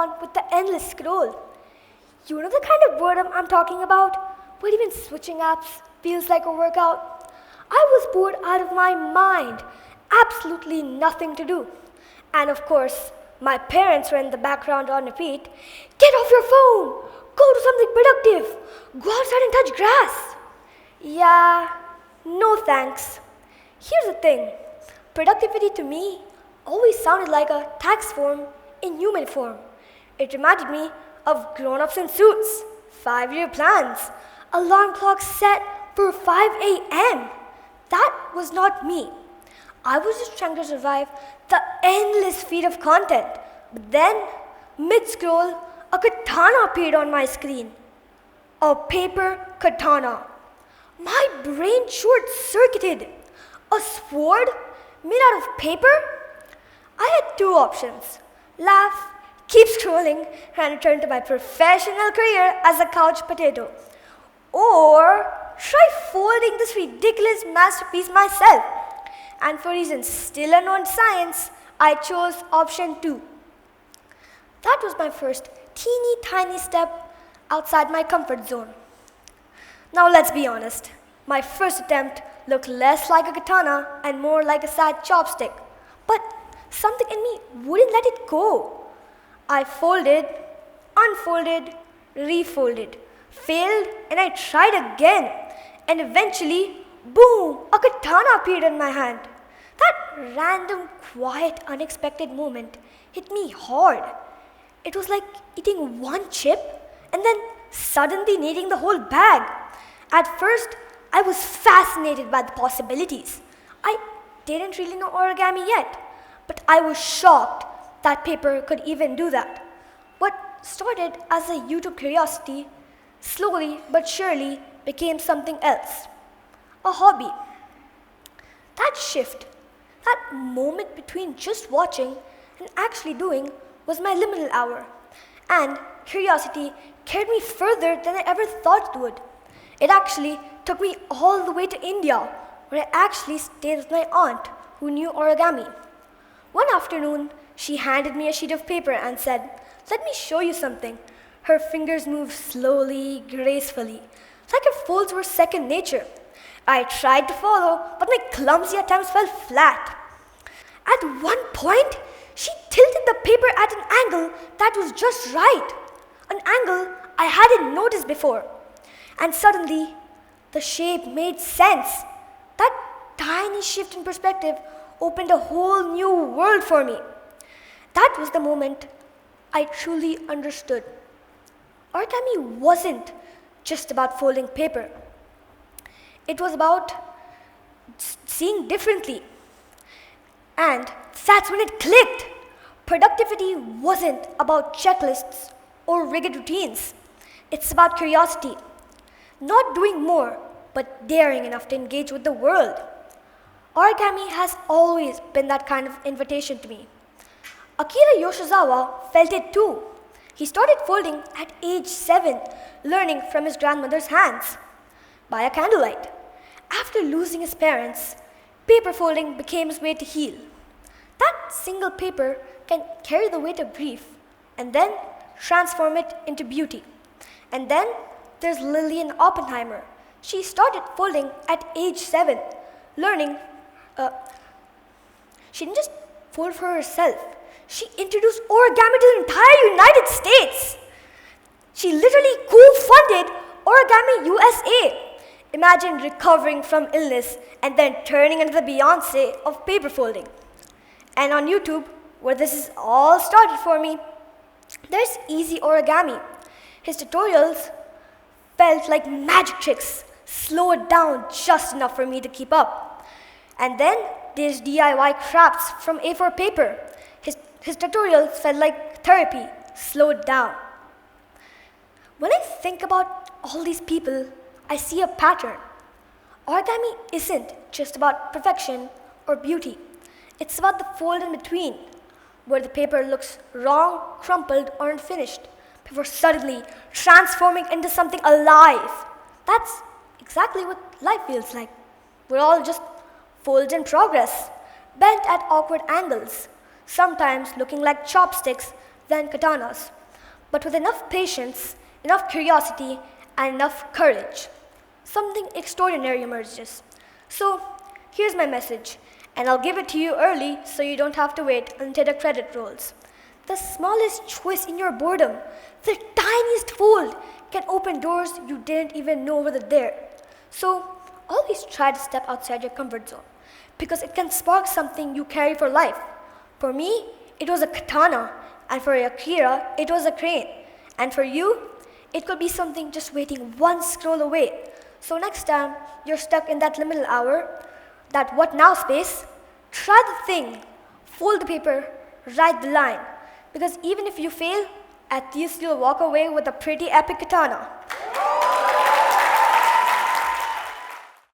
on with the endless scroll. You know the kind of boredom I'm talking about? Where even switching apps feels like a workout? I was bored out of my mind. Absolutely nothing to do. And of course, my parents were in the background on repeat. Get off your phone! Go do something productive! Go outside and touch grass! Yeah, no thanks. Here's the thing. Productivity to me always sounded like a tax form in human form. It reminded me of grown-ups in suits, 5-year plans, alarm clocks set for 5 a.m. That was not me. I was just trying to survive the endless feed of content. But then, mid-scroll, a katana appeared on my screen. A paper katana. My brain short-circuited. A sword made out of paper? I had two options. Laugh, keep scrolling, and return to my professional career as a couch potato. Or try folding this ridiculous masterpiece myself. And for reasons still unknown to science, I chose option 2. That was my first teeny tiny step outside my comfort zone. Now let's be honest. My first attempt looked less like a katana and more like a sad chopstick. But something in me wouldn't let it go. I folded, unfolded, refolded, failed, and I tried again. And eventually, boom, a katana appeared in my hand. That random, quiet, unexpected moment hit me hard. It was like eating one chip and then suddenly needing the whole bag. At first, I was fascinated by the possibilities. I didn't really know origami yet, but I was shocked that paper could even do that. What started as a YouTube curiosity slowly but surely became something else, a hobby. That shift, that moment between just watching and actually doing was my liminal hour. And curiosity carried me further than I ever thought it would. It actually took me all the way to India, where I actually stayed with my aunt who knew origami. One afternoon, she handed me a sheet of paper and said, "Let me show you something." Her fingers moved slowly, gracefully, like her folds were second nature. I tried to follow, but my clumsy attempts fell flat. At one point, she tilted the paper at an angle that was just right, an angle I hadn't noticed before. And suddenly, the shape made sense. That tiny shift in perspective opened a whole new world for me. That was the moment I truly understood. Origami wasn't just about folding paper. It was about seeing differently. And that's when it clicked. Productivity wasn't about checklists or rigid routines. It's about curiosity. Not doing more, but daring enough to engage with the world. Origami has always been that kind of invitation to me. Akira Yoshizawa felt it too. He started folding at age 7, learning from his grandmother's hands by a candlelight. After losing his parents, paper folding became his way to heal. That single paper can carry the weight of grief and then transform it into beauty. And then there's Lillian Oppenheimer. She started folding at age 7, learning. She didn't just fold for herself. She introduced origami to the entire United States. She literally co-funded Origami USA. Imagine recovering from illness and then turning into the Beyonce of paper folding. And on YouTube, where this is all started for me, there's Easy Origami. His tutorials felt like magic tricks, slowed down just enough for me to keep up. And then there's DIY crafts from A4 paper. His tutorials felt like therapy, slowed down. When I think about all these people, I see a pattern. Origami isn't just about perfection or beauty. It's about the fold in between, where the paper looks wrong, crumpled, or unfinished, before suddenly transforming into something alive. That's exactly what life feels like. We're all just folds in progress, bent at awkward angles, sometimes looking like chopsticks than katanas, but with enough patience, enough curiosity, and enough courage, something extraordinary emerges. So, here's my message, and I'll give it to you early so you don't have to wait until the credit rolls. The smallest twist in your boredom, the tiniest fold, can open doors you didn't even know were there. So, always try to step outside your comfort zone, because it can spark something you carry for life. For me, it was a katana, and for Akira, it was a crane. And for you, it could be something just waiting one scroll away. So next time you're stuck in that liminal hour, that what now space, try the thing, fold the paper, write the line. Because even if you fail, at least you'll walk away with a pretty epic katana.